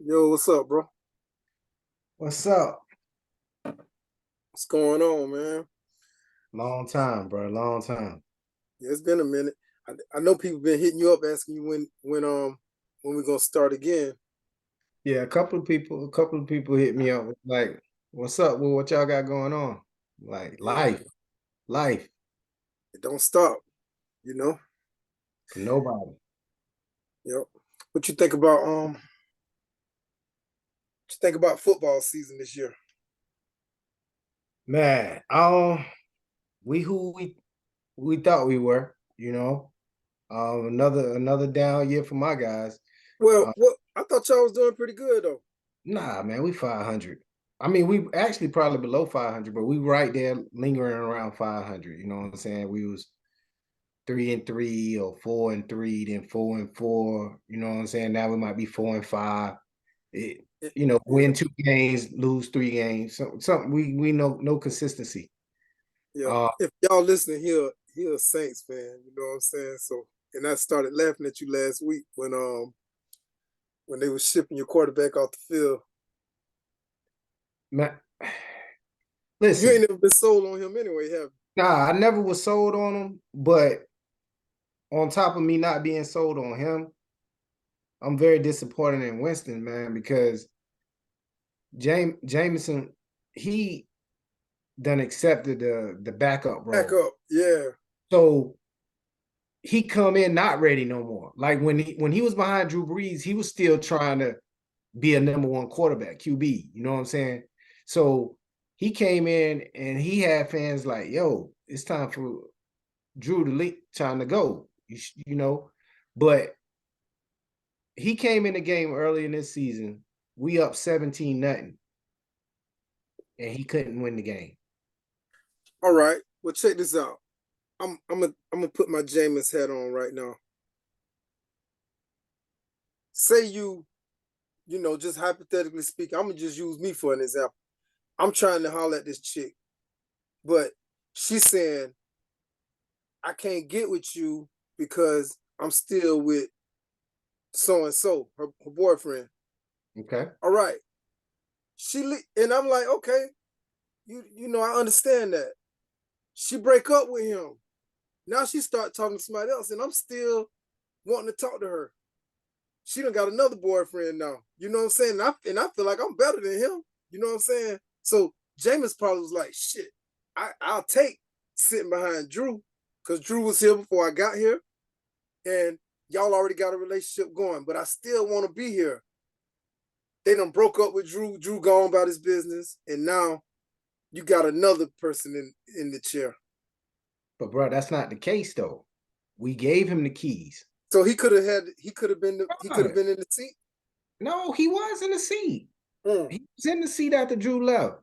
Yo, what's up, bro? What's up? What's going on, man? Long time, bro. Long time. Yeah, it's been a minute. I know people been hitting you up asking you when we gonna start again. Yeah, a couple of people hit me up like, "What's up? Well, what y'all got going on?" Like Yeah, life it don't stop, you know. for nobody. Yep. What you think about what you think about football season this year? Man, we who we thought we were, you know. Another down year for my guys. Well, Uh, what I thought y'all was doing pretty good though. nah, man, we 500. I mean, we actually probably below 500, but we right there lingering around 500. You know what I'm saying? We was 3-3 or 4-3, then 4-4. You know what I'm saying? Now we might be 4-5. It, Yeah, yeah, win 2 games, lose 3 games. So something we know no consistency. yeah. Uh If y'all listening here, he a Saints fan, you know what I'm saying? So and I started laughing at you last week when they was shipping your quarterback off the field. man, You ain't listen, never been sold on him anyway, have nah, I never was sold on him, but on top of me not being sold on him, I'm very disappointed in Winston, man, because Jameson, he done accepted the backup back role. up? Yeah. So he come in not ready no more. Like when he was behind Drew Brees, he was still trying to be a number one quarterback, QB. You know what I'm saying? So he came in and he had fans like, "Yo, it's time for Drew to leave, time to go." You know, but he came in the game early in this season. We up 17 nothing, and he couldn't win the game. All right. Well, check this out. I'm gonna put my Jameis hat on right now. Say just hypothetically speaking, I'm gonna just use me for an example. I'm trying to holler at this chick, but she's saying I can't get with you because I'm still with so and so, her boyfriend. Okay. All right. And I'm like, okay, I understand that. She break up with him. Now she start talking to somebody else, and I'm still wanting to talk to her. She done got another boyfriend now. You know what I'm saying? And I feel like I'm better than him. You know what I'm saying? So Jameis probably was like, shit, I'll take sitting behind Drew because Drew was here before I got here, and y'all already got a relationship going, but I still want to be here. They done broke up with Drew. Drew gone about his business, and now you got another person in the chair. But bro, that's not the case though. We gave him the keys. So he could have been in the seat. No, he was in the seat. Mm, He was in the seat after Drew left.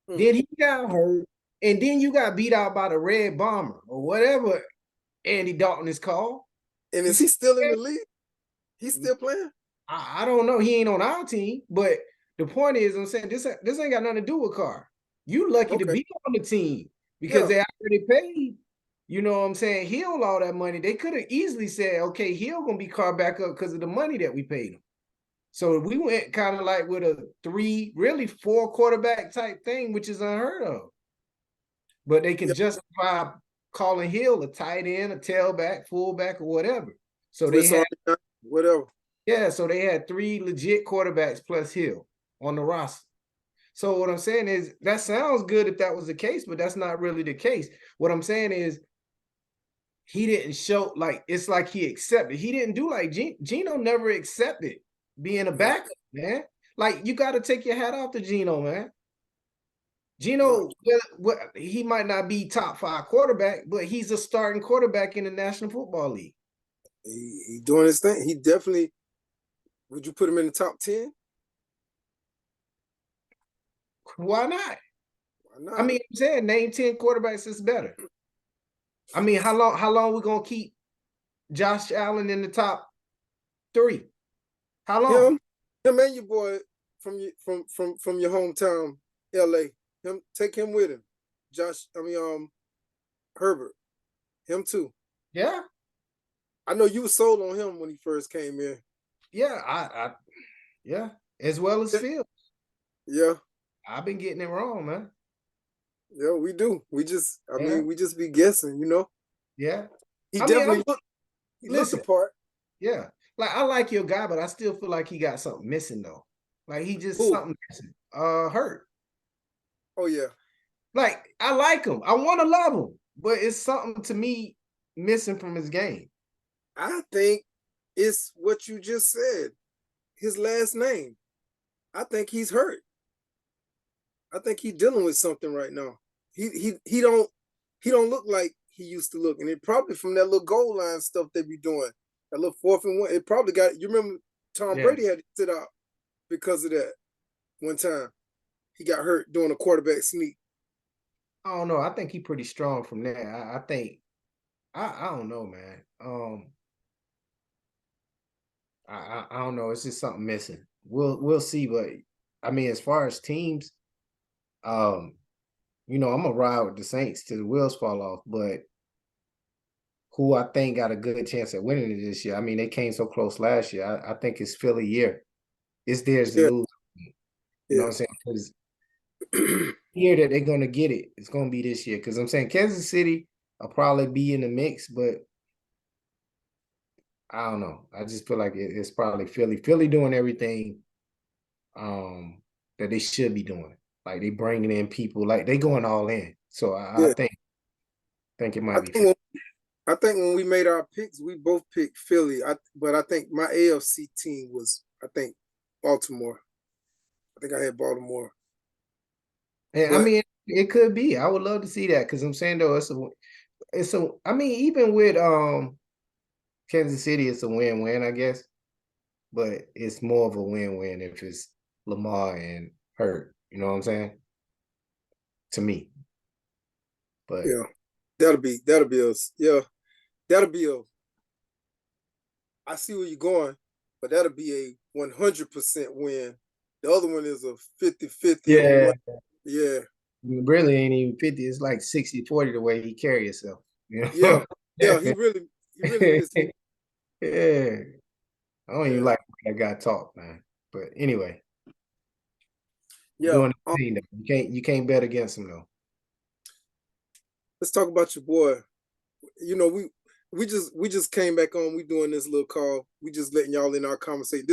mm. Then he got hurt, and then you got beat out by the Red Bomber or whatever Andy Dalton is called. And You is see, he still in the league? He's still playing? I don't know. He ain't on our team, but the point is, I'm saying this ain't got nothing to do with Carr. You lucky to Okay. be on the team because Yeah. they already paid. You know what I'm saying? Hill all that money. They could have easily said, okay, Hill gonna be Carr back up because of the money that we paid him. So we went kind of like with a three, really four quarterback type thing, which is unheard of. But they can Yeah. justify calling Hill a tight end, a tailback, fullback, or whatever. So they Swiss had, Army knife, whatever. yeah, so they had three legit quarterbacks plus Hill on the roster. So what I'm saying is that sounds good if that was the case, but that's not really the case. What I'm saying is he didn't show like it's like he accepted. He didn't do like Gino never accepted being a Yeah. backup, man. Like you got to take your hat off to Gino, man. Yeah. Gino, well, he might not be top five quarterback, but he's a starting quarterback in the National Football League. He doing his thing. He definitely would you put him in the top 10? Why not? Why I not? mean, I'm saying name 10 quarterbacks is better. I mean, how long we gonna keep Josh Allen in the top three? How long? Him, him and your boy from your hometown, LA. Him take him with him. Herbert. Him too. Yeah, I know you were sold on him when he first came in. yeah, I yeah. as well as Fields. Yeah. I've been getting it wrong, man. Yeah, we do. I Yeah, mean, we just be guessing, you know. yeah. He I mean, definitely he looked the listen, part. yeah. Like I like your guy, but I still feel like he got something missing though. Like he just Who? something missing. Hurt. Oh yeah. Like I like him. I want to love him, but it's something to me missing from his game. I think it's what you just said. His last name. I think he's hurt. I think he's dealing with something right now. He don't look like he used to look, and it probably from that little goal line stuff they be doing. That little 4th and 1. It probably got. You remember Tom Yeah. Brady had to sit out because of that one time. He got hurt doing a quarterback sneak. I don't know. I think he's pretty strong from there. I think I don't know, man. I don't know. It's just something missing. We'll see, but I mean, as far as teams, um, I'm gonna ride with the Saints till the wheels fall off, but who I think got a good chance at winning it this year. I mean, they came so close last year. I think it's Philly year. It's theirs to Yeah, lose. You know yeah. what I'm saying? Because year that they're gonna get it, it's gonna be this year. Because I'm saying Kansas City will probably be in the mix, but I don't know. I just feel like it's probably Philly. Philly doing everything that they should be doing. Like they bringing in people, like they going all in. So I Yeah. think it I might be Philly. think I think when we made our picks, we both picked Philly. But I think my AFC team was I think Baltimore. I think I had Baltimore. And I But mean, it could be. I would love to see that because I'm saying though, it's a. I mean, even with Kansas City, it's a win-win, I guess. But it's more of a win-win if it's Lamar and Hurt. You know what I'm saying? To me, but yeah, that'll be us. Yeah, that'll be a. I see where you're going, but that'll be a 100% win. The other one is a 50-50 or yeah, one. Yeah, really ain't even 50. It's like 60-40 the way he carry himself. You yeah, know? yeah. He really missed. Yeah. I don't even Yeah, like when that guy talk, man. But anyway, yeah. doing the thing though. You can't bet against him though. Let's talk about your boy. You know, we just came back on. We doing this little call. We just letting y'all in our conversation.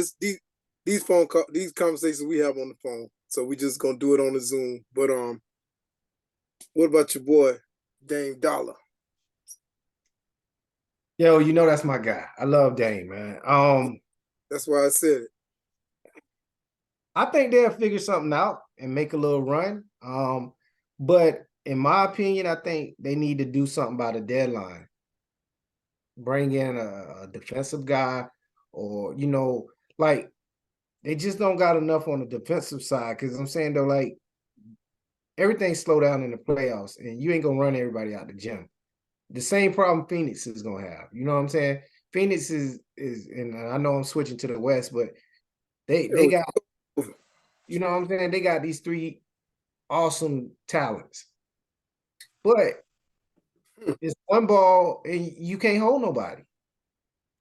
These phone call these conversations we have on the phone. So we just gonna do it on the Zoom. But what about your boy, Dame Dollar? Yo, that's my guy. I love Dame, man. That's why I said it. I think they'll figure something out and make a little run. But in my opinion, I think they need to do something by the deadline. Bring in a defensive guy, or like they just don't got enough on the defensive side. Because I'm saying though, like everything slow down in the playoffs, and you ain't gonna run everybody out the gym. The same problem Phoenix is gonna have. You know what I'm saying? Phoenix is, and I know I'm switching to the West, but they got, you know what I'm saying? They got these three awesome talents, but it's one ball and you can't hold nobody.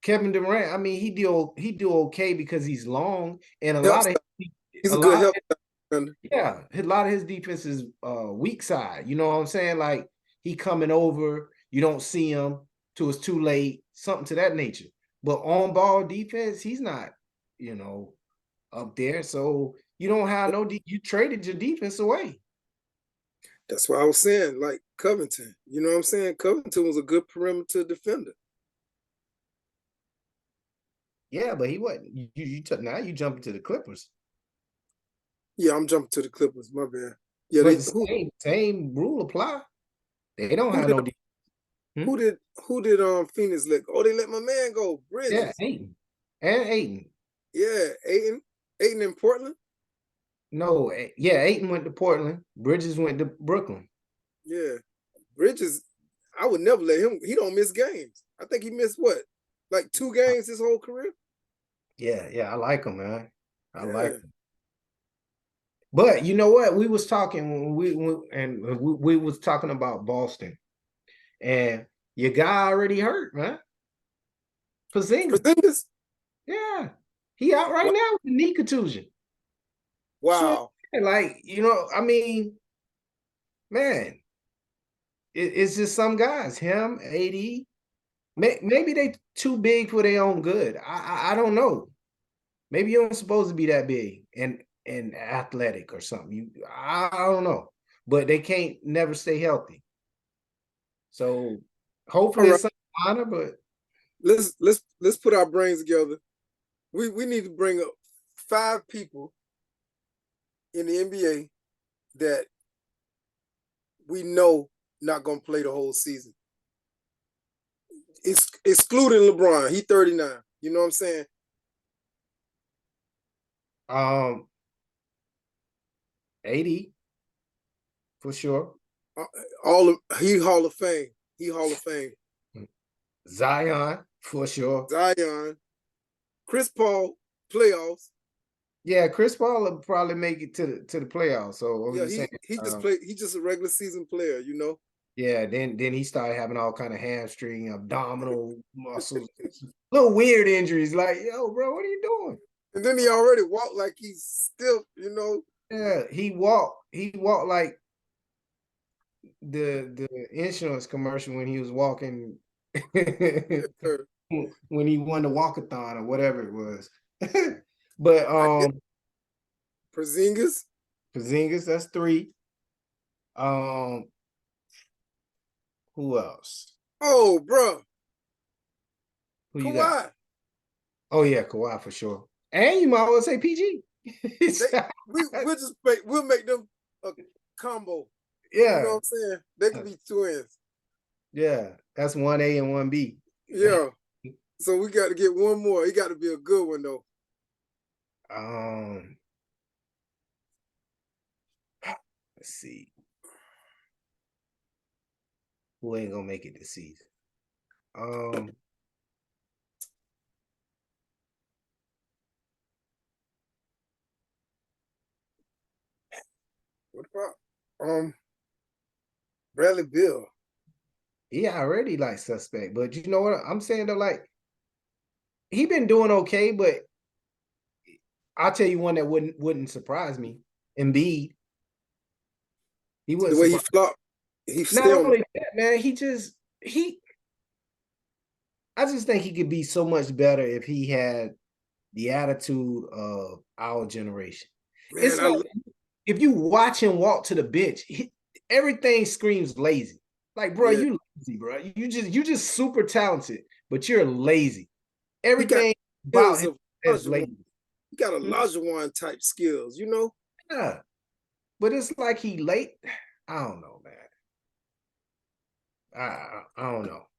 Kevin Durant, I mean, he do okay because he's long, and a Help lot of stop. He's a a good lot help defender. yeah, a lot of his defense is weak side. You know what I'm saying? Like he coming over, you don't see him till it's too late, something to that nature. But on ball defense, he's not, you know, up there. So you don't have you traded your defense away. That's why I was saying, like Covington. You know what I'm saying? Covington was a good perimeter defender. Yeah, but he wasn't. You took now you jumping to the Clippers. Yeah, I'm jumping to the Clippers. My bad. Yeah, But they the who same rule apply. They don't who have did no defense. who did who did Phoenix let go? Oh, they let my man go, Yeah, Bridges. Aiton. And Aiton. Yeah, Aiden in Portland. No, yeah, Aiton went to Portland. Bridges went to Brooklyn. Yeah, Bridges. I would never let him. He don't miss games. I think he missed what, like 2 games his whole career. Yeah, I like him, man. I like Yeah, him. But you know what? We was talking when we was talking about Boston, and your guy already hurt, man. Porzingis. Porzingis. Yeah, he out right Why, now with a knee contusion. Sure, Wow. like, I mean, man, it's just some guys. Him, AD, maybe they too big for their own good. I don't know. Maybe you're not supposed to be that big and athletic or something. I don't know, but they can't never stay healthy. So All hopefully right. it's some honor, but Let's put our brains together. We need to bring up 5 people in the NBA that we know not gonna play the whole season. It's excluding LeBron. He 39. You know what I'm saying? um 80 for sure. He Hall of Fame. He Hall of Fame. Zion for sure. Zion, Chris Paul, playoffs. Yeah, Chris Paul will probably make it to the playoffs. So I'm Yeah, just saying, he just played. He just a regular season player. You know. yeah. Then he started having all kind of hamstring, abdominal muscles, little weird injuries. Like, yo, bro, what are you doing? And then he already walked like he's still. You know. Yeah, he walked. He walked like the insurance commercial when he was walking when he won the walkathon or whatever it was. But Porzingis. Porzingis, that's 3. Um, who else? Oh, bro. Who you got? Kawhi. Oh yeah, Kawhi for sure. And you might well say PG. We'll make them a combo. Yeah. You know what I'm saying? They could be twins. Yeah, that's 1A and 1B. Yeah. So we got to get one more. It got to be a good one though. Let's see. Who ain't gonna make it this season? What about Bradley Beal? He already like suspect, but you know what I'm saying though? Like he been doing okay, but I'll tell you one that wouldn't surprise me. Embiid. He wouldn't. The way he flopped, he Not still. only that, man. I just think he could be so much better if he had the attitude of our generation. Man, It's like if you watch him walk to the bench, everything screams lazy. Like, bro, you lazy, bro. You just super talented, but you're lazy. Everything about him is lazy. He got a Olajuwon type skills, you know? Yeah. But it's like he late. I don't know, man. I don't know.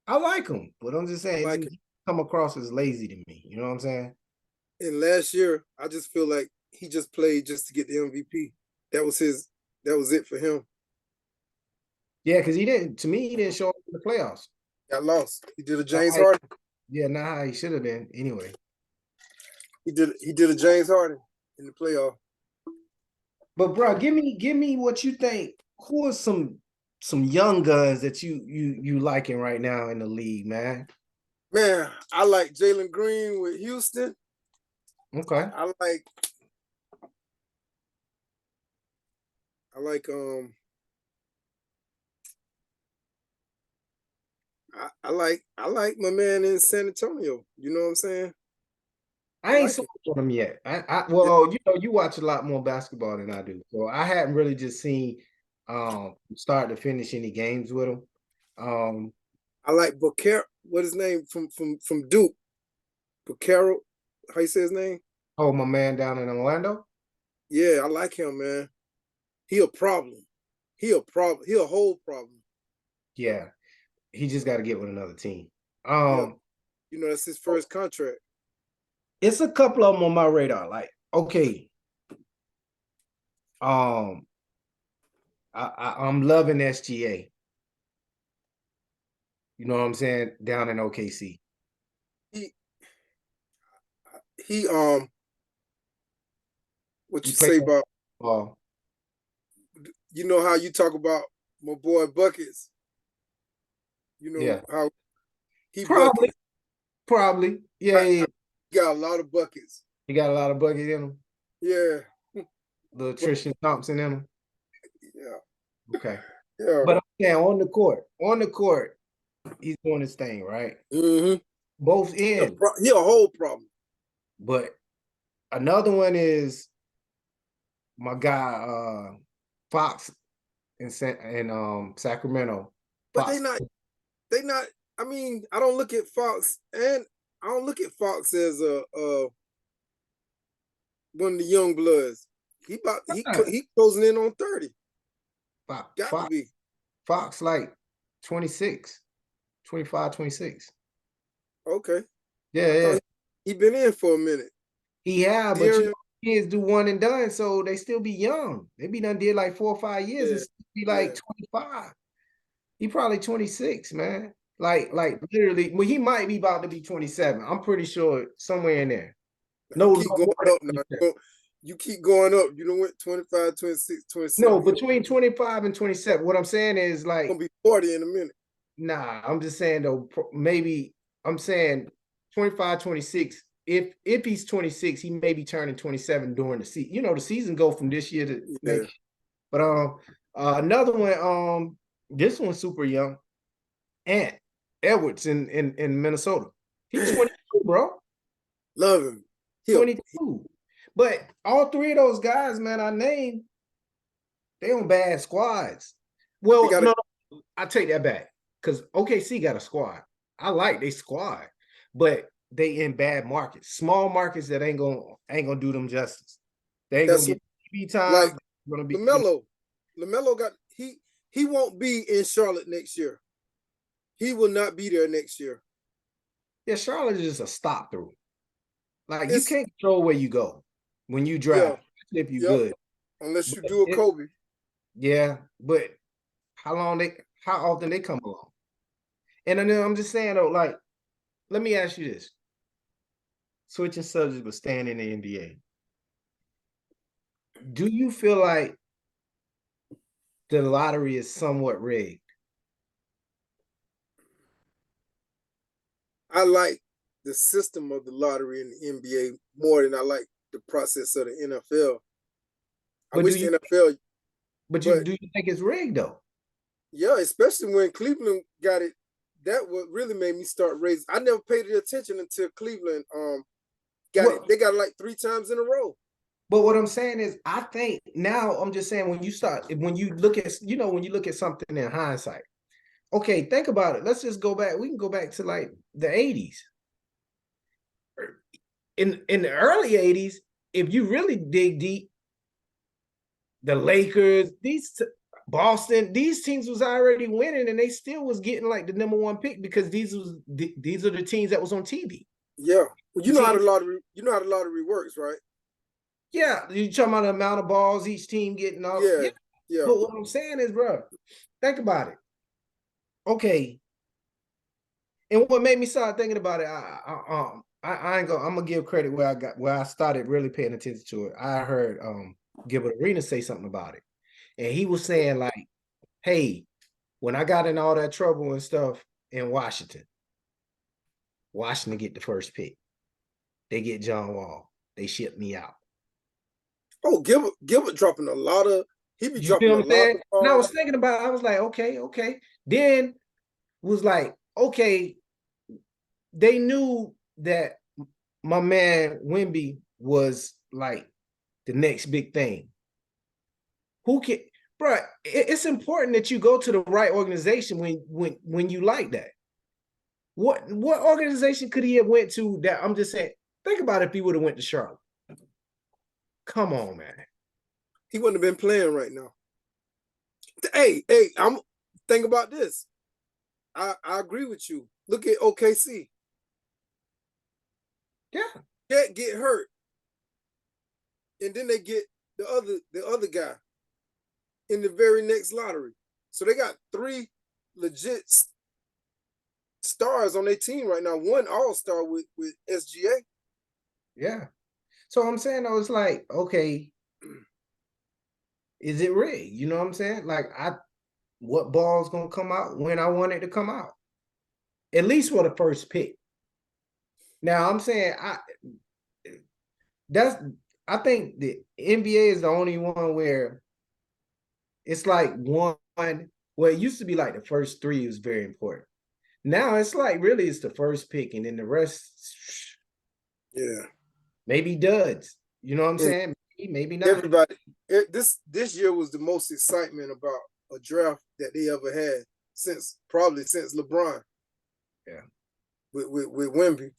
I like him, but I'm just saying he come across as lazy to me. You know what I'm saying? And last year, I just feel like he just played just to get the MVP. That was it for him. Yeah, because he didn't show up in the playoffs. Got lost. He did a James Harden. Yeah, not how he should have been. Anyway. He did a James Harden in the playoff. But bro, give me what you think. Who are some young guns that you liking right now in the league, man? Man, I like Jalen Green with Houston. Okay. I like I like my man in San Antonio. You know what I'm saying? I ain't sold on him yet. Well, you watch a lot more basketball than I do, so I haven't really just seen start to finish any games with him. I like Booker. What his name from Duke? Booker. How you say his name? Oh, my man down in Orlando. Yeah, I like him, man. He a problem. He a whole problem. Yeah, he just got to get with another team. Yeah. You know, that's his first contract. It's a couple of them on my radar. Like, okay, I'm loving SGA. You know what I'm saying? Down in OKC. He what you say about you know how you talk about my boy Buckets? You know how he probably. Yeah. He got a lot of buckets. He got a lot of buckets in him. Yeah. the Tristan Thompson in him. Yeah, Okay. yeah. But yeah, on the court, he's doing his thing, right? Mm-hmm. Both ends. He a whole problem. But another one is my guy Fox in Sacramento. But Fox. they not. I mean, I don't look at Fox, and I don't look at Fox as a one of the young bloods. He closing in on 30. Got to be. Fox like 26, 25, 26. Okay. Yeah. He been in for a minute. Yeah, but you know, kids do one and done, so they still be young. They be done did like 4 or 5 years and still be like 25. He probably 26, man. Like literally, well, he might be about to be 27. I'm pretty sure somewhere in there. No, keep going up now. You keep going up. You don't went 25, 26, 27. No, between 25 and 27. What I'm saying is like gonna be 40 in a minute. Nah, I'm just saying though, maybe I'm saying 25, 26. If he's 26, he may be turning 27 during the season. You know, the season go from this year to next year. But another one, this one's super young. Ant Edwards in Minnesota. He's 22, bro. Love him. 22. But all three of those guys, man, I named, they on bad squads. Well, no, I take that back. Because OKC got a squad. I like they squad, but they in bad markets, small markets that ain't gonna do them justice. They ain't gonna get TV time. Like gonna be LaMelo got he won't be in Charlotte next year. He will not be there next year. Yeah, Charlotte is just a stop through. Like you can't control where you go when you draft if you good, unless you do a Kobe. Yeah, but how often they come along? And then I'm just saying though, like, let me ask you this. Switching subjects, but staying in the NBA. Do you feel like the lottery is somewhat rigged? I like the system of the lottery in the NBA more than I like the process of the NFL. I wish the NFL. But do you think it's rigged though? Yeah, especially when Cleveland got it. That what really made me start raising. I never paid attention until Cleveland got it. They got it like 3 times in a row. But what I'm saying is, I think now I'm just saying when you look at, you know, when you look at something in hindsight, okay, think about it. Let's just go back. We can go back to like the 80s. In the early 80s, if you really dig deep, the Lakers, Boston, these teams was already winning, and they still was getting like the #1 pick because these are the teams that was on TV. Yeah, well, you know how the lottery works, right? Yeah, you talking about the amount of balls each team getting off. Yeah. But what I'm saying is, bro, think about it. Okay, and what made me start thinking about it, I ain't gonna. I'm gonna give credit where I started really paying attention to it. I heard Gilbert Arenas say something about it, and he was saying like, "Hey, when I got in all that trouble and stuff in Washington get the first pick. They get John Wall. They ship me out." Oh, Gilbert dropping a lot of. He be dropping a lot. And I was thinking about it. I was like, okay. Then was like, okay, they knew that my man Wemby was like the next big thing. Who can, bro? It's important that you go to the right organization when you like that. What organization could he have went to that? I'm just saying, think about if he would have went to Charlotte. Come on, man. He wouldn't have been playing right now. Hey, I'm think about this. I agree with you. Look at OKC. Yeah. Get hurt. And then they get the other guy in the very next lottery. So they got 3 legit stars on their team right now. 1 all-star with SGA. Yeah. So I'm saying I was like, okay, is it rigged? You know what I'm saying? Like what ball's gonna come out when I want it to come out? At least for the first pick. Now I'm saying I think the NBA is the only one where it's like one. Well, it used to be like the first three was very important. Now it's like really it's the first pick, and then the rest, Yeah. maybe duds. You know what I'm And saying? Maybe not. everybody, this year was the most excitement about a draft that they ever had probably since LeBron. Yeah. With Wemby.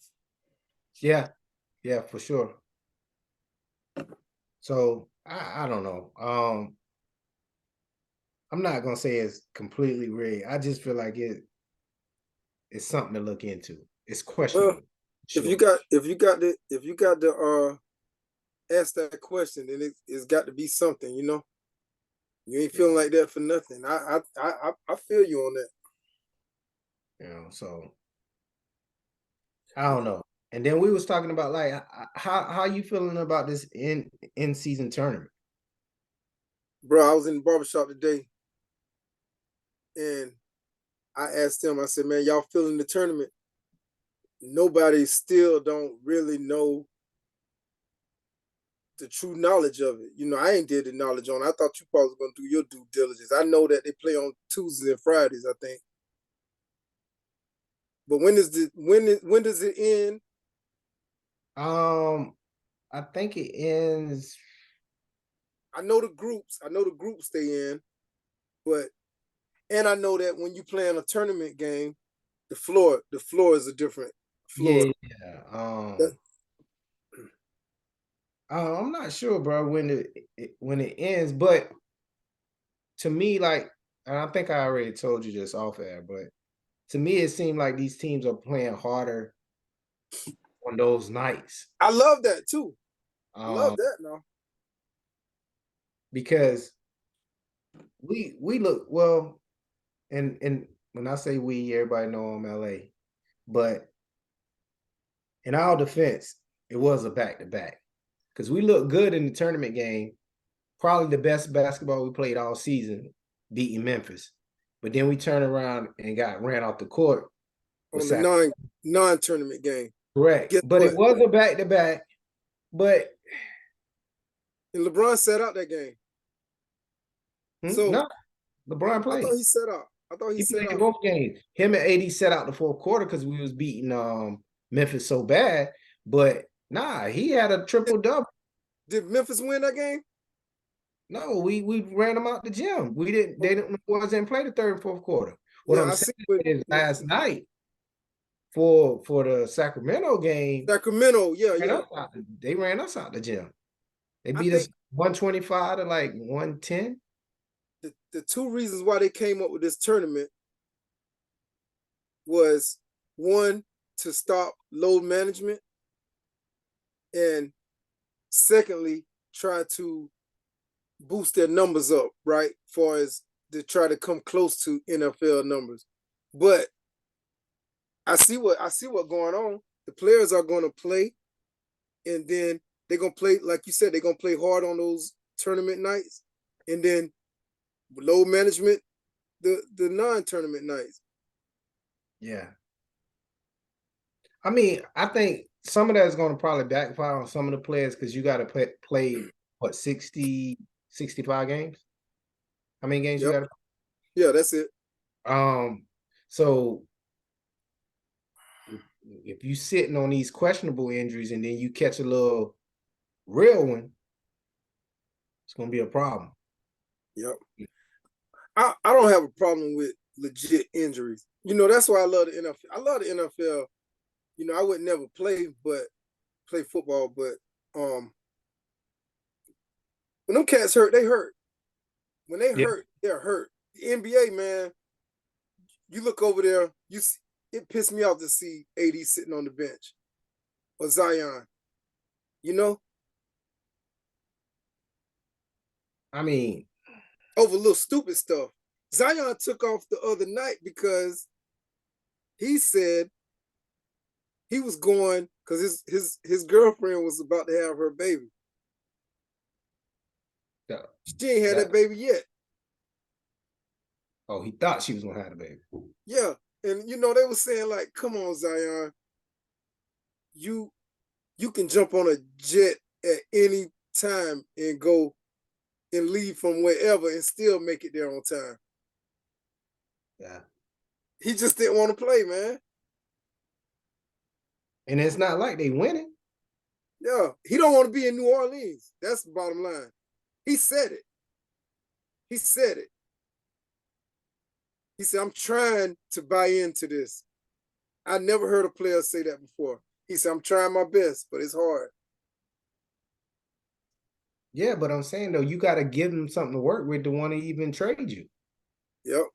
Yeah, for sure. So I don't know. I'm not gonna say it's completely rigged. I just feel like it's something to look into. It's questionable. If you Sure. got to ask that question, then it's got to be something, you know. You ain't feeling like that for nothing. I feel you on that. So I don't know. And then we was talking about like how you feeling about this in season tournament? Bro, I was in the barbershop today and I asked them, I said, man, y'all feeling the tournament? Nobody still don't really know the true knowledge of it. You know, I ain't did the knowledge on it. I thought you probably was gonna do your due diligence. I know that they play on Tuesdays and Fridays, I think. But when does it end? I think it ends. I know the groups stay in, but and I know that when you play in a tournament game, the floor is a different floor. Yeah. That, I'm not sure, bro, when it ends, but to me, like, and I think I already told you this off air, but to me, it seemed like these teams are playing harder on those nights. I love that too. I love Um, that now. because we look well, and when I say we, everybody know I'm LA, but in our defense, it was a back-to-back because we looked good in the tournament game. Probably the best basketball we played all season, beating Memphis. But then we turned around and got ran off the court with On the Sacramento. non-tournament game. Correct. Guess But what? it was a back-to-back. But And LeBron set out that game. So no, LeBron I thought played. he set out. I thought he He set played out. both games. Him and AD set out the fourth quarter because we was beating Memphis so bad. But nah, he had a triple double. Did Memphis win that game? No, we ran them out the gym. We didn't. They didn't wasn't play the third and fourth quarter. What Yeah, I'm I saying see. What, is last night for the Sacramento game, Sacramento. Yeah, yeah. they ran us out the gym. They I beat us think 125 to like 110. the two reasons why they came up with this tournament was one, to stop load management, and secondly, try to boost their numbers up, right? Far as to try to come close to NFL numbers. But I see what going on. The players are going to play, and then they're going to play, like you said, they're going to play hard on those tournament nights, and then load management the non-tournament nights. Yeah. I mean, I think some of that is going to probably backfire on some of the players because you got to play what 60, 65 games. How many games you Yep. got to? Yeah, that's it. So if you sitting on these questionable injuries and then you catch a little real one, it's going to be a problem. Yep. I don't have a problem with legit injuries. You know, that's why I love the NFL. I love the NFL. You know, I would never play football, but when them cats hurt, they hurt. When they hurt, they're hurt. The NBA, man, you look over there, you see, it pissed me off to see AD sitting on the bench or Zion. You know, I mean, over little stupid stuff. Zion took off the other night because he said he was going because his girlfriend was about to have her baby. She ain't had that baby yet. Oh, he thought she was gonna have the baby. Yeah, and you know they were saying like, "Come on, Zion, you can jump on a jet at any time and go and leave from wherever and still make it there on time. Yeah. He just didn't want to play, man. And it's not like they winning. Yeah, he don't want to be in New Orleans. That's the bottom line. He said it. He said it. He said, I'm trying to buy into this. I never heard a player say that before. He said, I'm trying my best, but it's hard. Yeah, but I'm saying though, you got to give them something to work with to want to even trade you. Yep.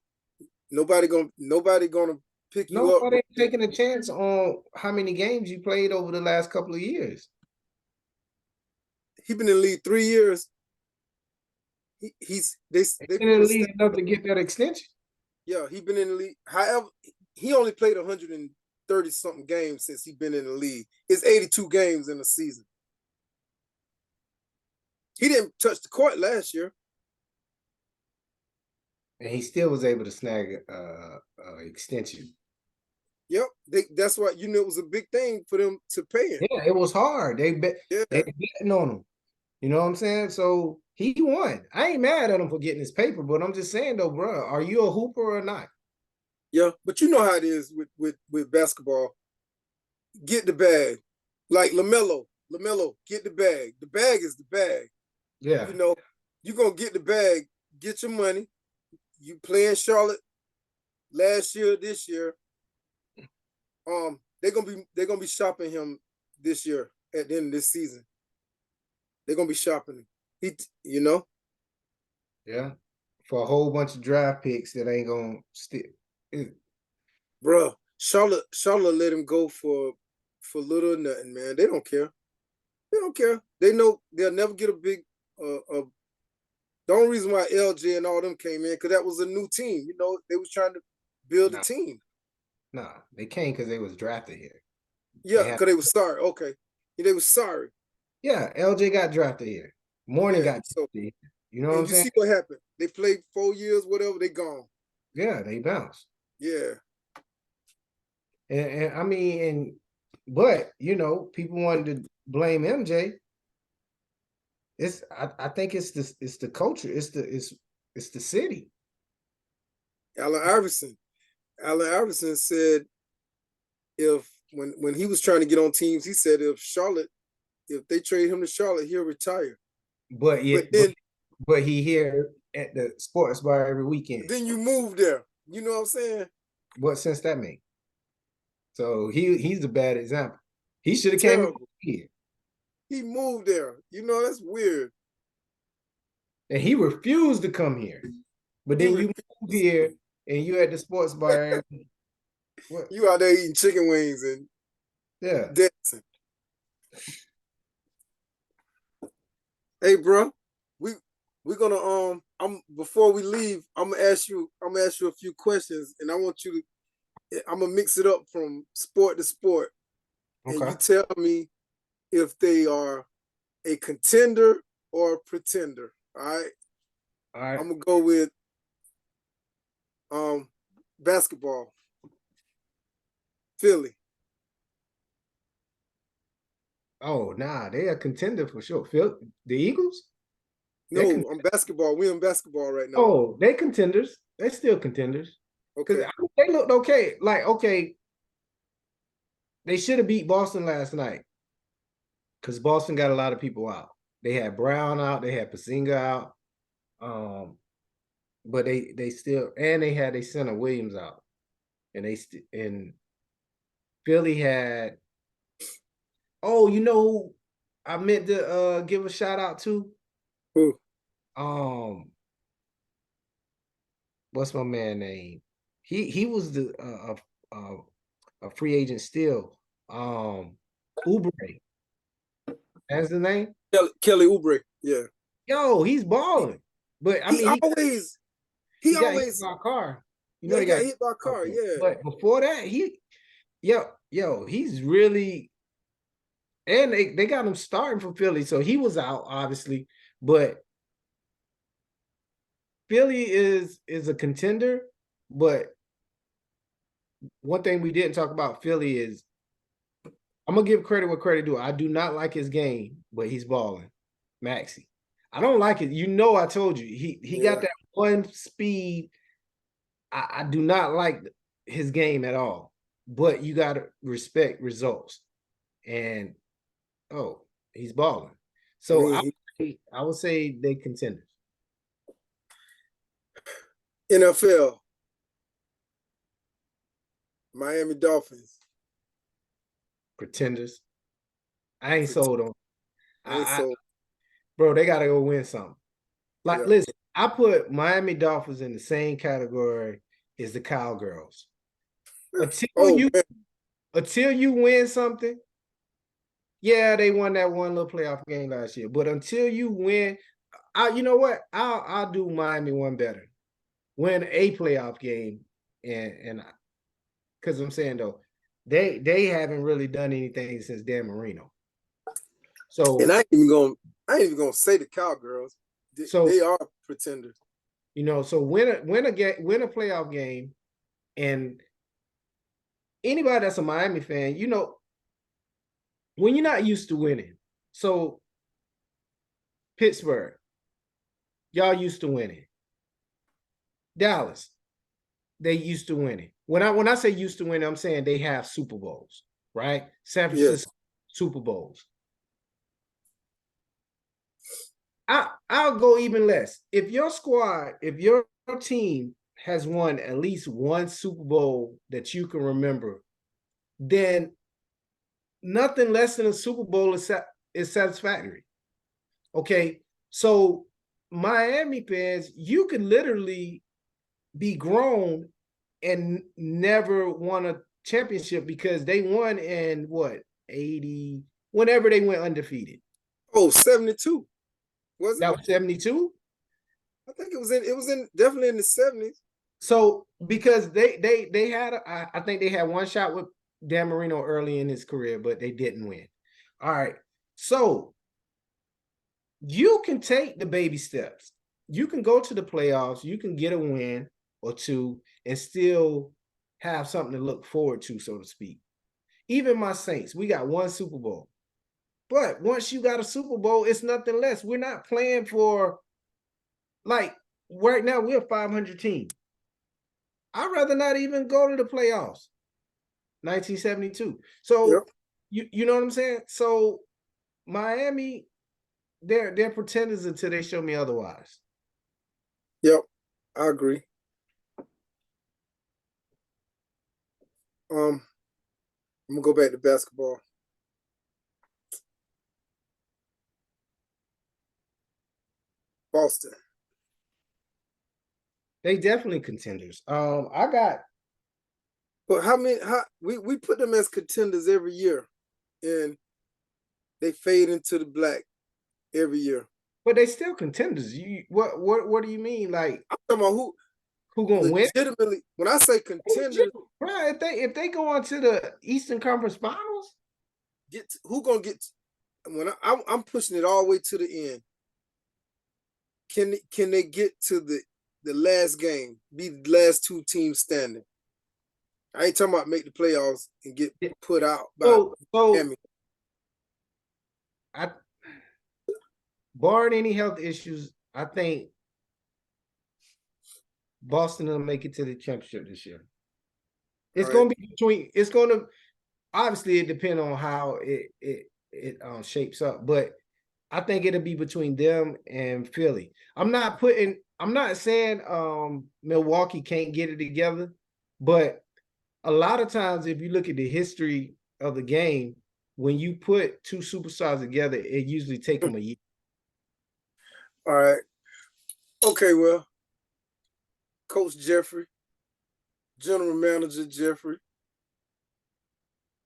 Nobody gonna pick you up. Nobody taking a chance on how many games you played over the last couple of years. He been in the league 3 years. He's they been in the league enough to get that extension. Yeah, he been in the league. However, he only played 130 something games since he been in the league. It's 82 games in a season. He didn't touch the court last year. And he still was able to snag extension. Yep, that's why it was a big thing for them to pay him. Yeah, it was hard. They betting on him. You know what I'm saying? So he won. I ain't mad at him for getting his paper, but I'm just saying though, bro, are you a hooper or not? Yeah, but you know how it is with basketball. Get the bag, like LaMelo. LaMelo, get the bag. The bag is the bag. Yeah, you're gonna get the bag. Get your money. You play in Charlotte last year, this year. They're gonna be shopping him this year at the end of this season. They're gonna be shopping him. Yeah. For a whole bunch of draft picks that ain't gonna stick. Bruh, Charlotte let him go for little or nothing, man. They don't care. They don't care. They know they'll never get a big the only reason why LJ and all them came in, because that was a new team. They was trying to build a team. Nah, they came because they was drafted here. Yeah, because they was sorry. Okay. They was sorry. Yeah, LJ got drafted here. Mourning got drafted here. You know what I'm saying? You see what happened. They played 4 years, whatever, they gone. Yeah, they bounced. Yeah. And I mean, but people wanted to blame MJ. I think it's the culture. It's the city. Allen Iverson said when he was trying to get on teams, he said if they trade him to Charlotte, he'll retire. But he here at the sports bar every weekend. Then you move there. You know what I'm saying? What sense that make? So he's a bad example. He should have came here. He moved there. That's weird. And he refused to come here. But then you moved here and you at the sports bar. You out there eating chicken wings and dancing. Hey, bro, we're gonna before we leave, I'm gonna ask you a few questions, and I want you to. I'm gonna mix it up from sport to sport, and you tell me if they are a contender or a pretender. All right. I'm gonna go with basketball. Philly. Oh, nah, they a contender for sure. Phil, the Eagles? No, I'm basketball. We're in basketball right now. Oh, they contenders. They still contenders. Okay. They looked okay. They should have beat Boston last night. Because Boston got a lot of people out. They had Brown out, they had Porzingis out. But they still, and they had their center Williams out. And Philly had, who I meant to give a shout out to? Who? What's my man name? He was the a free agent still. Oubre. That's the name? Kelly Oubre. Yeah. Yo, he's balling. But I mean, he got hit by a car. He got hit by a car. Yeah. But before that, he's really, and they got him starting for Philly, so he was out obviously. But Philly is a contender. But one thing we didn't talk about Philly is, I'm gonna give credit where credit due. I do not like his game, but he's balling. Maxey. I don't like it. You know, I told you he got that one speed. I do not like his game at all. But you got to respect results. And he's balling. So I would say they contenders. NFL, Miami Dolphins. Pretenders. I ain't sold on. Bro, they gotta go win something. Like, listen, I put Miami Dolphins in the same category as the Cowgirls. Until you win something, yeah, they won that one little playoff game last year. But until you win, you know what? I'll do Miami one better. Win a playoff game, and because I'm saying though, they haven't really done anything since Dan Marino. So, and I ain't even gonna say the Cowgirls. They are pretenders. You know, so win a playoff game, and anybody that's a Miami fan, you know, when you're not used to winning. So Pittsburgh, y'all used to winning. Dallas, they used to winning. When I say used to winning, I'm saying they have Super Bowls, right? San Francisco Super Bowls. I'll go even less. If your squad, if your team has won at least one Super Bowl that you can remember, then nothing less than a Super Bowl is satisfactory. Okay, so Miami fans, you could literally be grown and never won a championship because they won in what, 80, whenever they went undefeated. 72. Was it? That was 72? I think it was definitely in the 70s. So because they had I think they had one shot with Dan Marino early in his career, but they didn't win. All right. So you can take the baby steps. You can go to the playoffs, you can get a win or two and still have something to look forward to, so to speak. Even my Saints, we got one Super Bowl. But once you got a Super Bowl, it's nothing less. We're not playing for, like, right now we're a 500 team. I'd rather not even go to the playoffs. 1972. So you know what I'm saying? So Miami, they're pretenders until they show me otherwise. Yep, I agree. I'm gonna go back to basketball. Boston. They definitely contenders. But we put them as contenders every year, and they fade into the black every year. But they still contenders. What do you mean? Like, I'm talking about who gonna win? Legitimately, when I say contenders, bro, if they go on to the Eastern Conference Finals, who gonna get? When I'm pushing it all the way to the end. Can they get to the last game? Be the last two teams standing. I ain't talking about make the playoffs and get put out by Miami. Barring any health issues, I think Boston will make it to the championship this year. It's going to be between. It's going to obviously it depends on how it shapes up, but I think it'll be between them and Philly. I'm not saying Milwaukee can't get it together, but a lot of times if you look at the history of the game, when you put two superstars together, it usually takes them a year. All right. Okay, well, Coach Jeffrey, General Manager Jeffrey,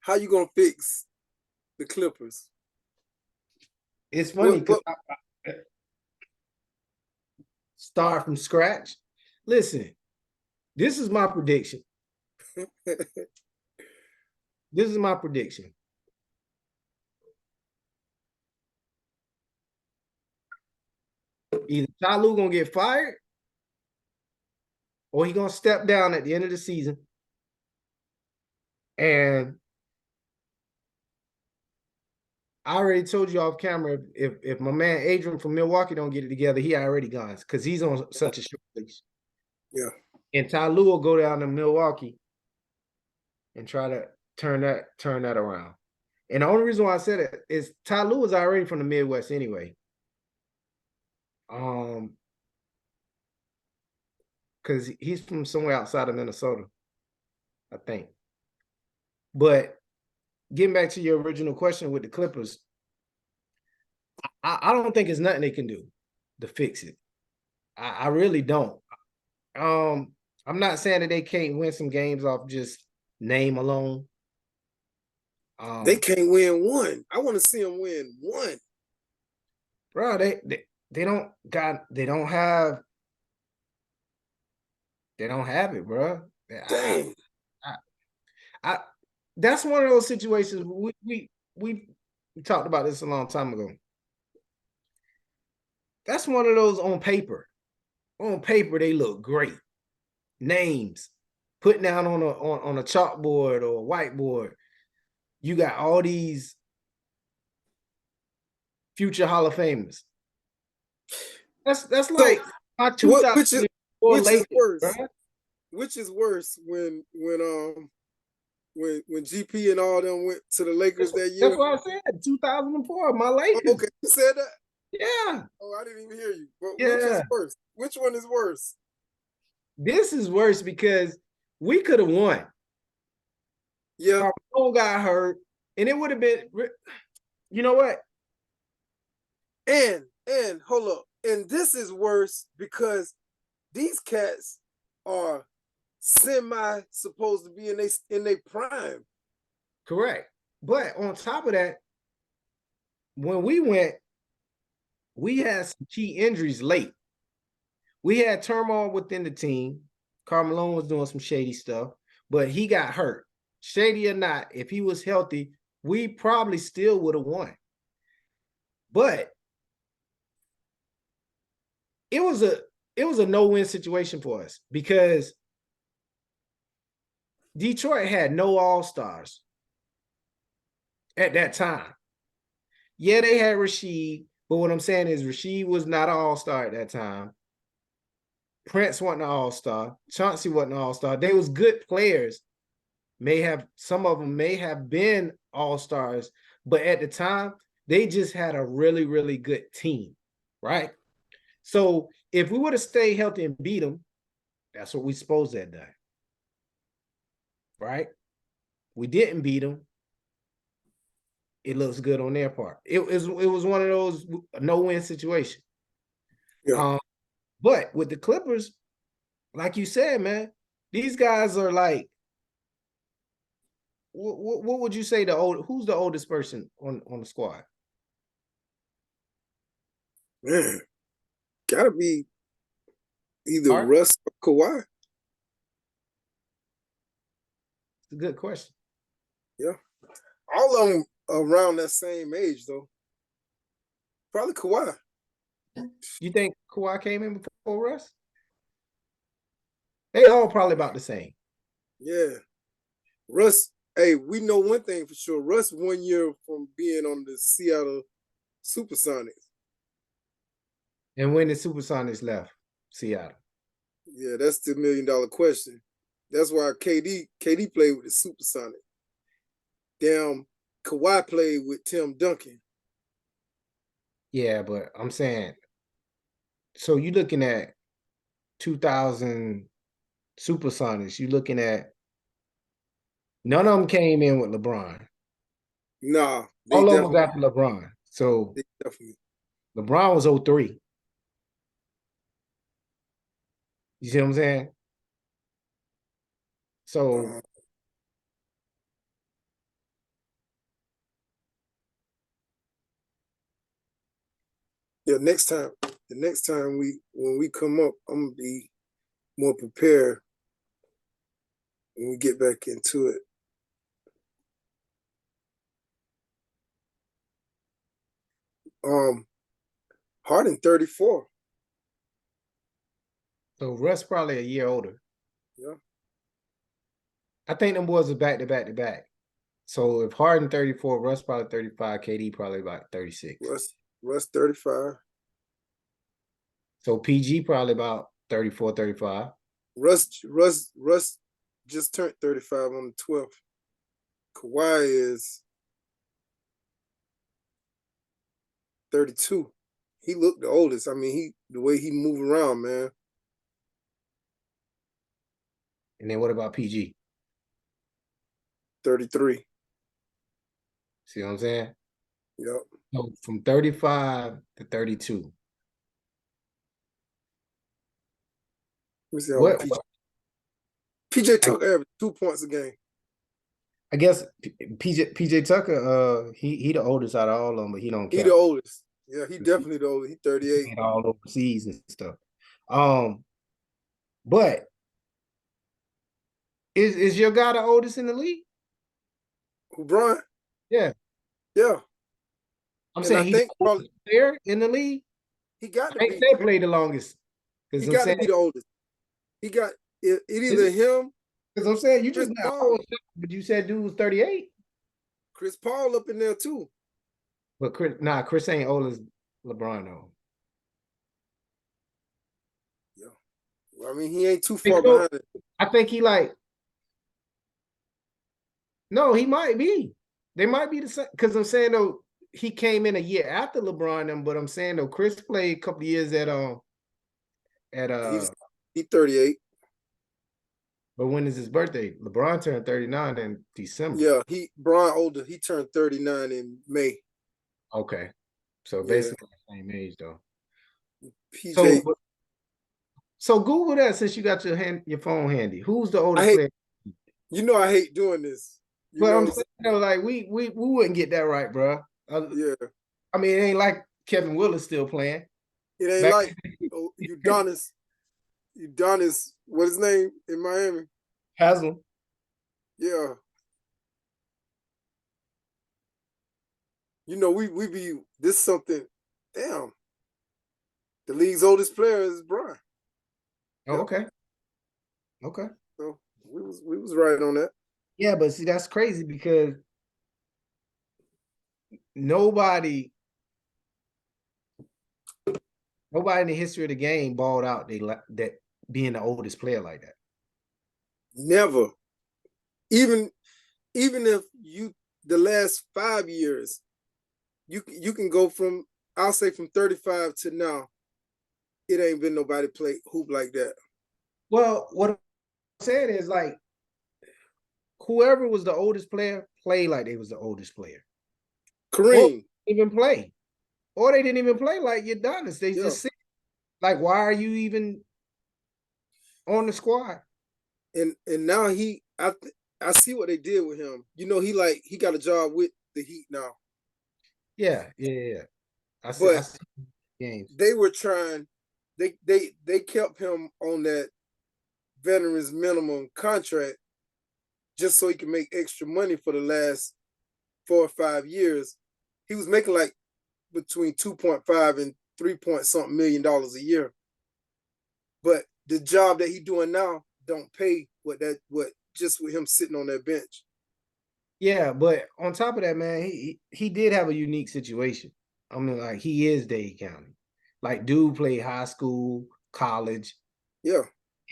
how you gonna fix the Clippers? It's funny because start from scratch. Listen, this is my prediction. This is my prediction. Either Ty Lue gonna get fired or he gonna step down at the end of the season. And I already told you off camera, if my man Adrian from Milwaukee don't get it together, he already gone because he's on such a short leash. Yeah. And Ty Lue will go down to Milwaukee and try to turn that around. And the only reason why I said it is Ty Lue is already from the Midwest anyway. Because he's from somewhere outside of Minnesota, I think. But getting back to your original question with the Clippers, I don't think it's nothing they can do to fix it. I really don't. I'm not saying that they can't win some games off just name alone. They can't win one. I want to see them win one. Bro, they don't have it, bro. Dang. I that's one of those situations we talked about this a long time ago. That's one of those on paper. On paper, they look great. Names put down on a chalkboard or a whiteboard. You got all these future Hall of Famers. That's like my 2004 Lakers, bro. Which is worse when GP and all them went to the Lakers that year? That's what I said. 2004, my Lakers. Oh, okay, you said that? Yeah. Oh, I didn't even hear you. But yeah. Which is worse? Which one is worse? This is worse because we could have won. Yeah. Carmelo got hurt, and it would have been. You know what? And hold up. And this is worse because these cats are semi supposed to be in their prime. Correct. But on top of that, when we went, we had some key injuries late. We had turmoil within the team. Carmelo was doing some shady stuff, but he got hurt. Shady or not, if he was healthy, we probably still would have won. But it was a no-win situation for us because Detroit had no all-stars at that time. Yeah, they had Rasheed, but what I'm saying is Rasheed was not an all-star at that time. Prince wasn't an all-star. Chauncey wasn't an all-star. They was good players. Some of them may have been all-stars, but at the time, they just had a really, really good team, right? So if we would have stayed healthy and beat them, that's what we supposed to have done, right? We didn't beat them. It looks good on their part. It was one of those no-win situations. Yeah. But with the Clippers, like you said, man, these guys are like, what would you say who's the oldest person on the squad? Man, gotta be either Russ or Kawhi. It's a good question. Yeah. All of them around that same age, though. Probably Kawhi. You think Kawhi came in before Russ? They all probably about the same. Yeah. Russ, hey, we know one thing for sure. Russ 1 year from being on the Seattle Supersonics. And when the Supersonics left Seattle? Yeah, that's the $1 million question. That's why KD played with the Supersonics. Damn, Kawhi played with Tim Duncan. Yeah, but I'm saying, so you're looking at 2000 Supersonics. You're looking at none of them came in with LeBron. Nah, all of them got LeBron. So definitely. LeBron was 03. You see what I'm saying? So yeah, the next time when we come up, I'm gonna be more prepared when we get back into it. Harden 34. So Russ probably a year older. Yeah. I think them boys are back to back to back. So if Harden 34, Russ probably 35, KD probably about 36. Russ 35. So PG probably about 34, 35. Russ just turned 35 on the 12th. Kawhi is 32. He looked the oldest. I mean, the way he move around, man. And then what about PG? 33. See what I'm saying? Yep. So from 35 to 32. Let me see how What PJ Tucker averaged 2 points a game. I guess PJ Tucker, he the oldest out of all of them, but he don't He count. the oldest. Yeah, he definitely the oldest. He 38. All overseas and stuff. But is your guy the oldest in the league? Who, Bron? Yeah. Yeah. I'm And saying I he's think the oldest player in the league. he got to I be. ain't say play the longest. He Because I'm got to saying be the oldest. He got it is either it? him, Because I'm saying you Chris just now, Paul. but you said dude was 38. Chris Paul up in there too. But Chris ain't old as LeBron though. Yeah. Well, I mean, he ain't too far behind it. I think he like. No, he might be. They might be the same. Because I'm saying though, he came in a year after LeBron them, but I'm saying though, Chris played a couple of years He's 38. But when is his birthday? LeBron turned 39 in December. Yeah, Bron older. He turned 39 in May. Okay. So Yeah. basically the same age though. PJ. So Google that since you got your phone handy. Who's the oldest player? You know I hate doing this. But I'm saying though, like we wouldn't get that right, bro. Yeah. I mean, it ain't like Kevin Willis still playing. It ain't like Udonis, what his name in Miami? Haslam. Yeah. You know, we be this something. Damn. The league's oldest player is Bron. Oh, yep. Okay. Okay. So we was right on that. Yeah, but see, that's crazy because nobody in the history of the game balled out that being the oldest player like that. Never. Even if the last 5 years, you can go from, I'll say from 35 to now, it ain't been nobody play hoop like that. Well, what I'm saying is like whoever was the oldest player played like they was the oldest player. Kareem even play. Or they didn't even play like Udonis. They just sit. Like, why are you even on the squad? And now I see what they did with him. You know, he got a job with the Heat now. Yeah. I see games. They were trying. They kept him on that veterans minimum contract just so he could make extra money for the last 4 or 5 years. He was making like between 2.5 and 3 million dollars a year. But the job that he's doing now don't pay what just with him sitting on that bench. Yeah, but on top of that, man, he did have a unique situation. I mean, like he is Dade County. Like, dude played high school, college. Yeah.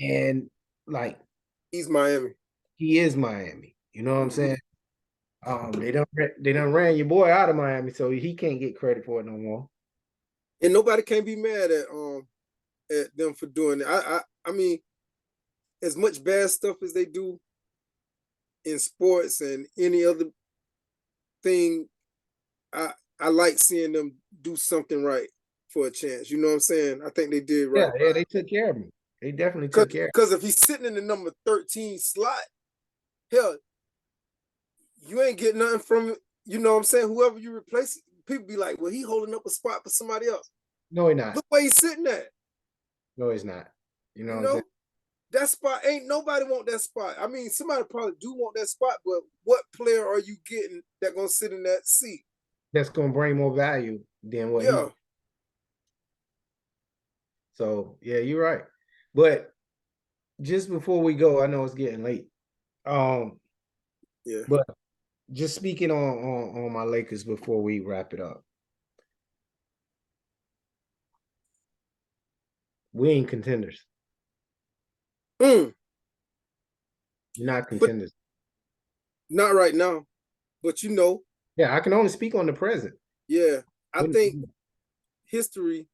And like he's Miami. He is Miami. You know what I'm saying? They done ran your boy out of Miami, so he can't get credit for it no more. And nobody can be mad at them for doing it. I mean, as much bad stuff as they do in sports and any other thing, I like seeing them do something right for a chance. You know what I'm saying? I think they did right. Yeah, they took care of him. They definitely took care. Because if he's sitting in the number 13 slot, hell, you ain't getting nothing from it. You know what I'm saying? Whoever you replace, people be like, well, he holding up a spot for somebody else. No, he's not. Look where he's sitting at. No, he's not. You know what I'm saying? That spot, ain't nobody want that spot. I mean, somebody probably do want that spot, but what player are you getting that gonna sit in that seat? That's gonna bring more value than what he. So yeah, you're right. But just before we go, I know it's getting late. Yeah. But just speaking on my Lakers before we wrap it up. We ain't contenders. Mm, You're not but contenders. not right now. But you know, Yeah, I can only speak on the present. yeah, I When- think history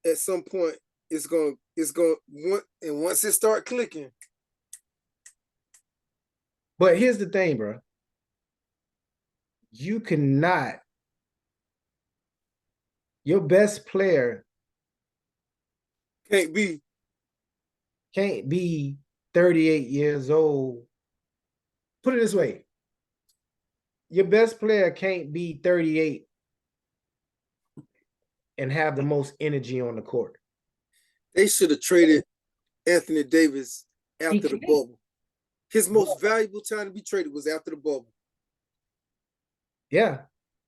at some point is going and once it start clicking. But here's the thing, bro. You cannot. Your best player Can't be. can't be 38 years old. Put it this way. Your best player can't be 38 and have the most energy on the court. They should have traded Anthony Davis He after the can't. bubble. His most valuable time to be traded was after the bubble. Yeah.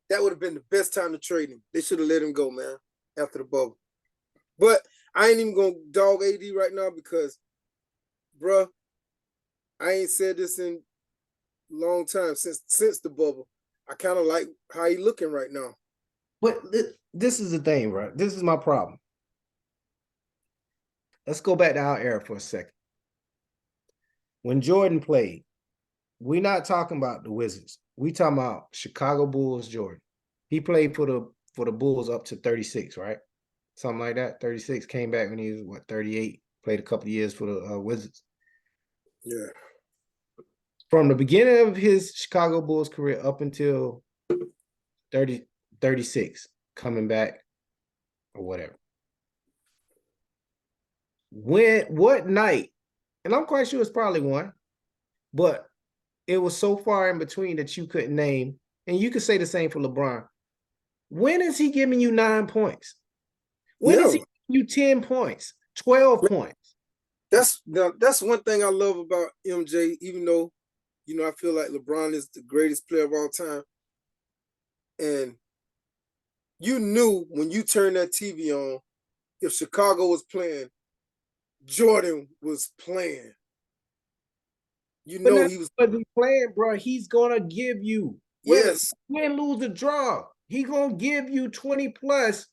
That would have been the best time to trade him. They should have let him go, man, after the bubble. But I ain't even gonna dog AD right now because, bruh, I ain't said this in a long time since the bubble. I kind of like how he looking right now. But this is the thing, bro. This is my problem. Let's go back to our era for a second. When Jordan played, we're not talking about the Wizards. We talking about Chicago Bulls Jordan. He played for the Bulls up to 36, right? Something like that. 36, came back when he was, what, 38, played a couple of years for the Wizards. Yeah. From the beginning of his Chicago Bulls career up until 36, coming back or whatever. What night, and I'm quite sure it's probably one, but it was so far in between that you couldn't name, and you could say the same for LeBron. When is he giving you 9 points? When is he giving you 10 points, 12 points? That's one thing I love about MJ, even though, I feel like LeBron is the greatest player of all time. And you knew when you turned that TV on, if Chicago was playing, Jordan was playing. You know he was playing, bro. He's gonna give you yes, win, lose, or draw. He's gonna give you 20 plus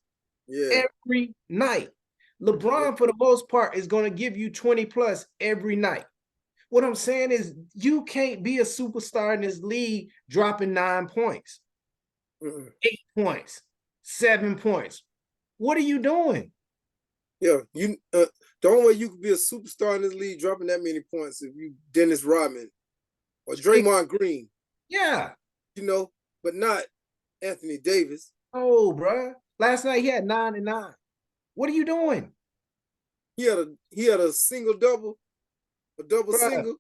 every night. LeBron, for the most part, is gonna give you 20 plus every night. What I'm saying is, you can't be a superstar in this league dropping 9 points, 8 points, 7 points. What are you doing? Yeah, the only way you could be a superstar in this league dropping that many points if you Dennis Rodman or Draymond Green. Yeah. But not Anthony Davis. Oh, bro. Last night he had 9 and 9. What are you doing? He had a single double, a double single.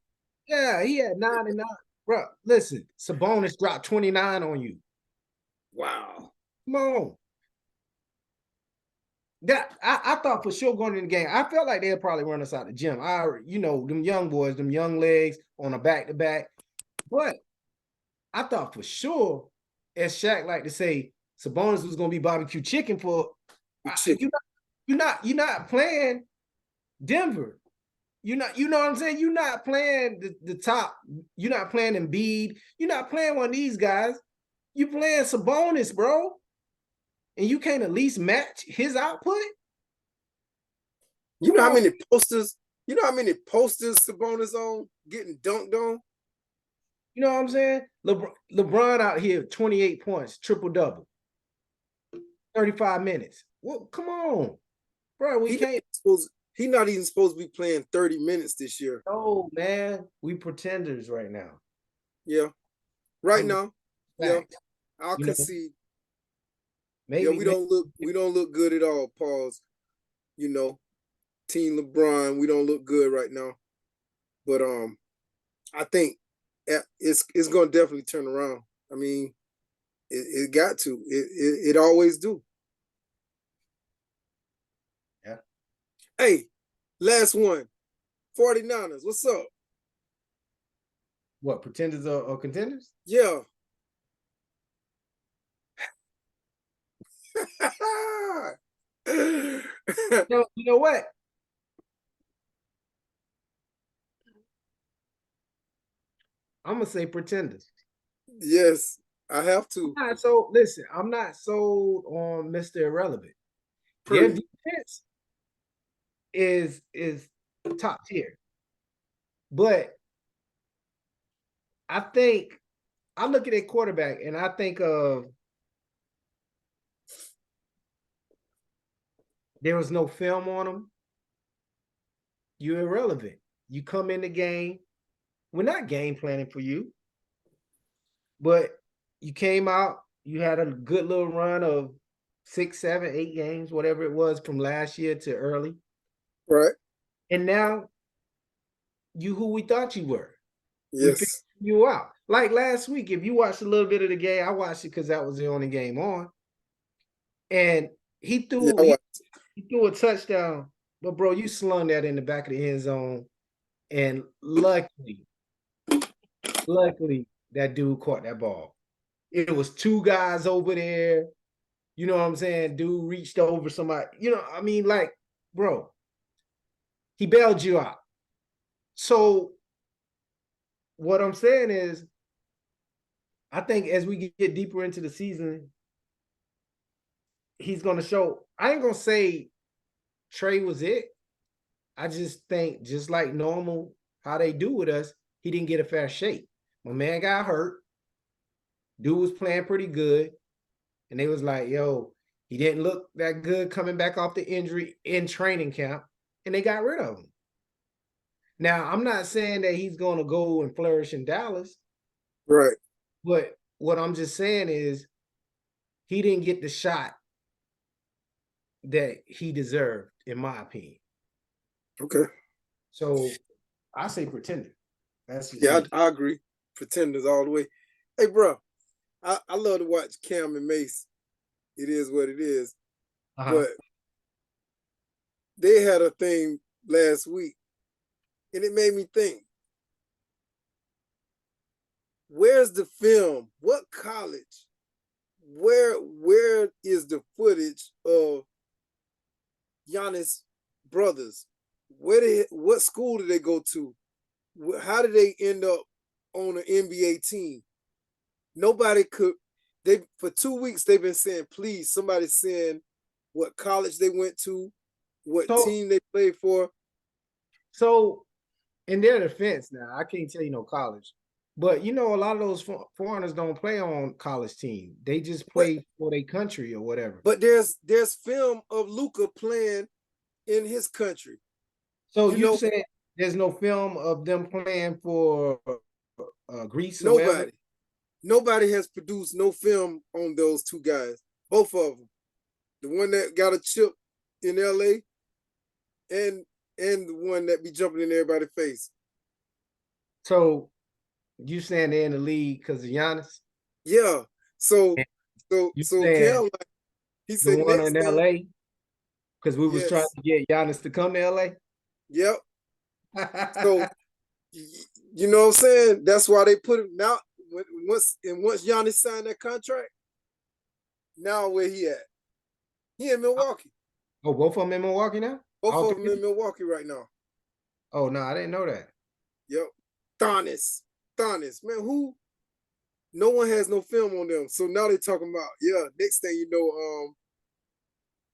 Yeah, he had 9 and 9. Bro, listen, Sabonis dropped 29 on you. Wow. Come on. That I thought for sure going in the game, I felt like they'd probably run us out of the gym. Them young boys, them young legs on a back-to-back. But I thought for sure, as Shaq like to say, Sabonis was gonna be barbecue chicken for you're not playing Denver. You know what I'm saying? You're not playing the top, you're not playing Embiid, you're not playing one of these guys. You playing Sabonis, bro. And you can't at least match his output? You know how many posters Sabonis on getting dunked on? You know what I'm saying? LeBron out here, 28 points, triple-double. 35 minutes. Well, come on. Bro, we can't. He's not even supposed to be playing 30 minutes this year. Oh, man. We pretenders right now. Yeah. Right now. Yeah. I'll concede. Maybe we don't look good at all, Pauls. Team LeBron, we don't look good right now. But I think it's gonna definitely turn around. I mean, it got to. It always do. Yeah. Hey, last one. 49ers, what's up? What, pretenders or contenders? Yeah. You know what? I'm gonna say pretenders. Yes, I have to. So listen, I'm not sold on Mr. Irrelevant. Their Period. defense is top tier. But I think I look at a quarterback and I think of there was no film on him. You're irrelevant. You come in the game. We're not game planning for you, but you came out. You had a good little run of 6, 7, 8 games, whatever it was from last year to early. Right. And now you who we thought you were. We figured Yes. you out. Like last week, if you watched a little bit of the game, I watched it because that was the only game on. And he Yeah, threw he threw a touchdown, but bro, you slung that in the back of the end zone. And luckily that dude caught that ball. It was 2 guys over there. You know what I'm saying? Dude reached over somebody. You know, I mean, like, bro, he bailed you out. So what I'm saying is, I think as we get deeper into the season, he's going to show. I ain't going to say Trey was it. I just think, just like normal, how they do with us, he didn't get a fair shake. My man got hurt. Dude was playing pretty good. And they was like, yo, he didn't look that good coming back off the injury in training camp. And they got rid of him. Now, I'm not saying that he's going to go and flourish in Dallas. Right. But what I'm just saying is he didn't get the shot that he deserved, in my opinion. Okay. So I say pretender. That's just Yeah, me. I agree. Pretenders all the way. Hey, bro, I love to watch Cam and Mace. It is what it is. But they had a thing last week, and it made me think, where's the film? What college? Where is the footage of Giannis brothers? What school did they go to? How did they end up on an NBA team? Nobody could. They for 2 weeks they've been saying, please, somebody send what college they went to, what team they played for. So in their defense, now I can't tell you no college, but you know a lot of those foreigners don't play on college team. They just play for their country or whatever. But there's film of Luka playing in his country. So you saying there's no film of them playing for Greece or nobody. wherever? Nobody has produced no film on those two guys. Both of them. The one that got a chip in LA and the one that be jumping in everybody's face. So you saying they're in the league because of Giannis? Yeah. So Cam, like, he said the one next in time, LA because we was trying to get Giannis to come to LA. Yep. So you know what I'm saying? That's why they put him now. Once Giannis signed that contract, now where he at? He in Milwaukee. Oh, both of them in Milwaukee now? Both of them in Milwaukee right now. Oh no, I didn't know that. Yep. Giannis, man, who? No one has no film on them. So now they talking about, yeah, next thing you know,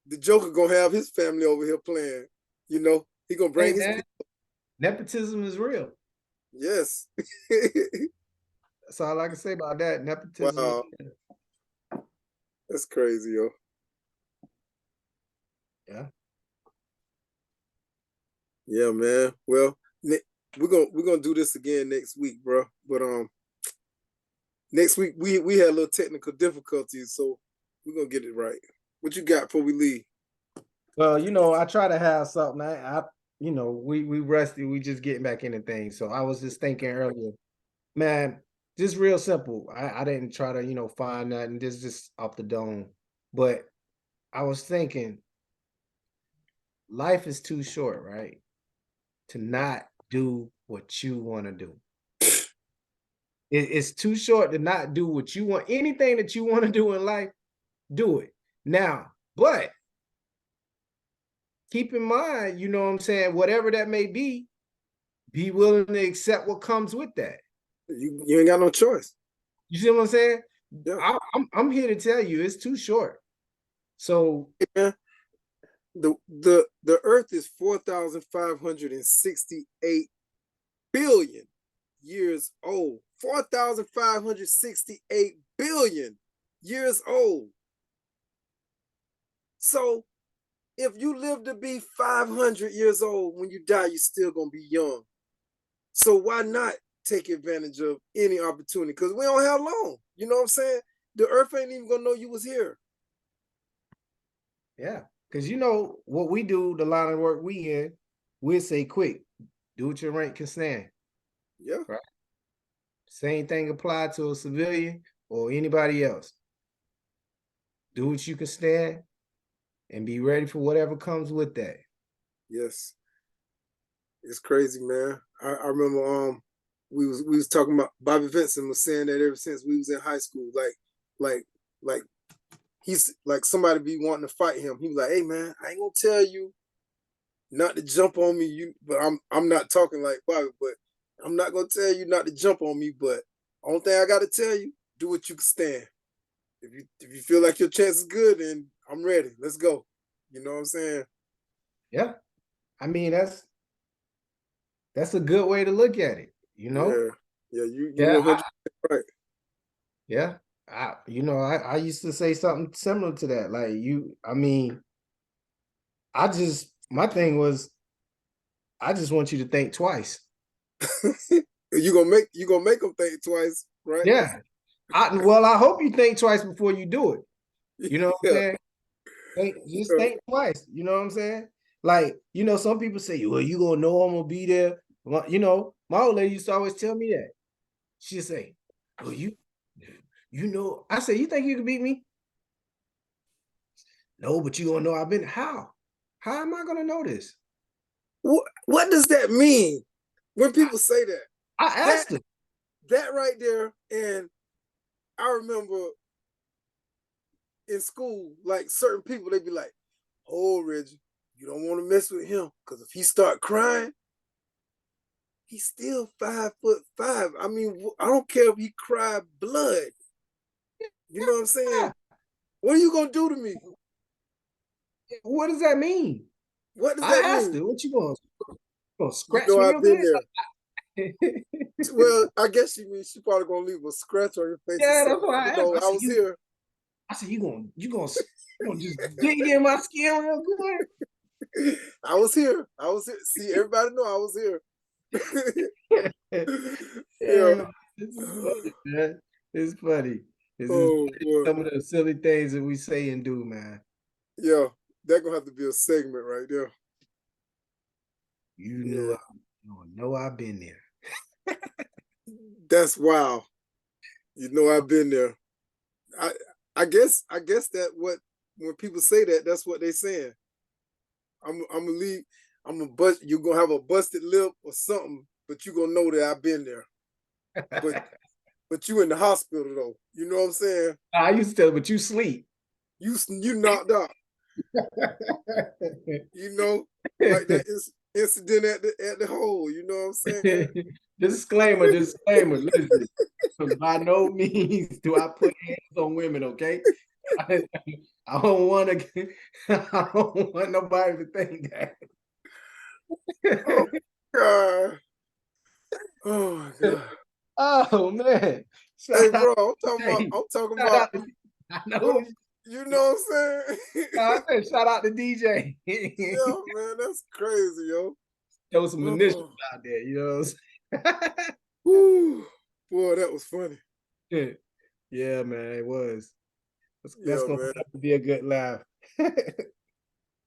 the Joker gonna have his family over here playing. You know, he gonna bring his people. Nepotism is real. Yes. That's all I can say about that. Nepotism. Wow. That's crazy, yo. Yeah. Yeah, man. Well, we're gonna do this again next week, bro. But next week we had a little technical difficulties, so we're gonna get it right. What you got before we leave? Well, you know, I try to have something. I you know, we rusty. We just getting back into things. So I was just thinking earlier, man, just real simple. I didn't try to, you know, find nothing. This is just off the dome. But I was thinking, life is too short, right? To not do what you want to do. It's too short to not do what you want. Anything that you want to do in life, do it. Now, but keep in mind, you know what I'm saying, whatever that may be willing to accept what comes with that. You ain't got no choice. You see what I'm saying? Yeah. I'm here to tell you it's too short. So Yeah. The Earth is 4,568 billion years old. 4,568 billion years old. So if you live to be 500 years old, when you die, you're still gonna be young. So why not take advantage of any opportunity? Because we don't have long. You know what I'm saying? The Earth ain't even gonna know you was here. yeah, because you know what we do, the line of work we in, we'll say quick, do what your rank can stand. Yeah. Right. Same thing apply to a civilian or anybody else. Do what you can stand and be ready for whatever comes with that. Yes. It's crazy, man. I remember we was talking about Bobby Vincent was saying that ever since we was in high school. Like he's like somebody be wanting to fight him. He was like, hey man, I ain't gonna tell you not to jump on me. But I'm not talking like Bobby, but I'm not gonna tell you not to jump on me. But only thing I gotta tell you, do what you can stand. If you feel like your chance is good, then I'm ready. Let's go. You know what I'm saying? Yeah. I mean, that's a good way to look at it, you know? Yeah. Yeah, you Yeah. 100% right. Yeah. I used to say something similar to that. Like I mean, my thing was, I just want you to think twice. You gonna make them think twice, right? Yeah. I hope you think twice before you do it. You know what I'm Yeah. saying? Just think twice. You know what I'm saying? Like, some people say, well, you gonna know I'm gonna be there. Well, my old lady used to always tell me that. She'd say, well, I said, you think you can beat me? No, but you gonna know I've been. How? How am I gonna know this? What does that mean when people say that? I That asked her. that right there, and I remember in school, like certain people, they be like, "Oh, Reggie, you don't want to mess with him because if he start crying, he's still 5'5". I mean, I don't care if he cried blood. You know what I'm saying? What are you gonna do to me? What does that mean? What does I that asked mean? her, what you gonna You scratch know, me I've over been here? there. Well, I guess she means she probably gonna leave a scratch on your face or Yeah, that's something. why I But asked. no, I was here. I said, you gonna just dig in my skin real good? I was here. I was here. See, everybody know I was here. Yeah. Yeah, this is funny, man. It's funny. This is Oh boy. some of the silly things that we say and do, man. Yeah. That gonna have to be a segment right there. You Yeah. know I've been there. That's wow. You know I've been there. I I guess that what when people say that, that's what they saying. I'm gonna leave. I'm gonna bust. You're gonna have a busted lip or something, but you gonna know that I've been there. But but you in the hospital though. You know what I'm saying? I used to tell, but you sleep. You knocked out. You know, like that incident at the hole. You know what I'm saying? Disclaimer. Listen, by no means do I put hands on women. Okay, I, I don't want to. I don't want nobody to think that. Oh God. Oh my God. Oh man! Hey Shout out, bro, I'm talking about. hey, I'm talking shout about. out to, I What know. you know what I'm saying? I said shout out to DJ. Yeah, man, that's crazy, yo. There was some initials Oh, out there. You know what I'm saying? whew. Boy, that was funny. Yeah, man, it was. That's Yeah, gonna man. have to be a good laugh.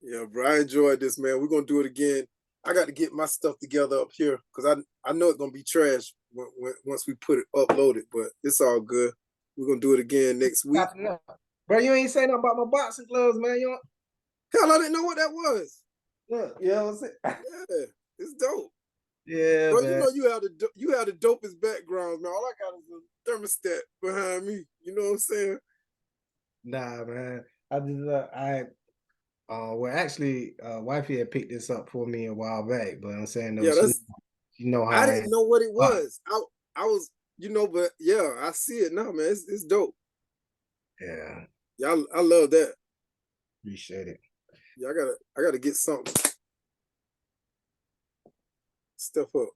Yeah, bro. I enjoyed this, man. We're gonna do it again. I got to get my stuff together up here because I know it's gonna be trash once we put it uploaded, but it's all good. We're gonna do it again next week. Bro, you ain't saying nothing about my boxing gloves, man. Hell, I didn't know what that was. You know what I'm saying? Yeah, it's dope. Yeah, Bro, man. you have the dopest backgrounds, man. All I got is a thermostat behind me. You know what I'm saying? Nah, man. Well, actually, wifey had picked this up for me a while back, but I'm saying though, Yeah, she know how I I didn't am. know what it But was. I was you know, but yeah, I see it now, man. It's dope. Yeah, Yeah, I love that. appreciate it. Yeah, I gotta get something. Step up.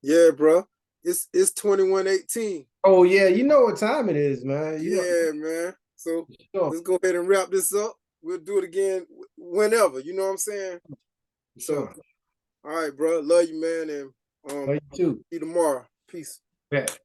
Yeah, bro. It's 21:18. Oh yeah, you know what time it is, man. You know, Yeah, man. So sure, let's go ahead and wrap this up. We'll do it again whenever. You know what I'm saying? So, sure. all right, bro. Love you, man, and Love you too. see you tomorrow. Peace. Bet.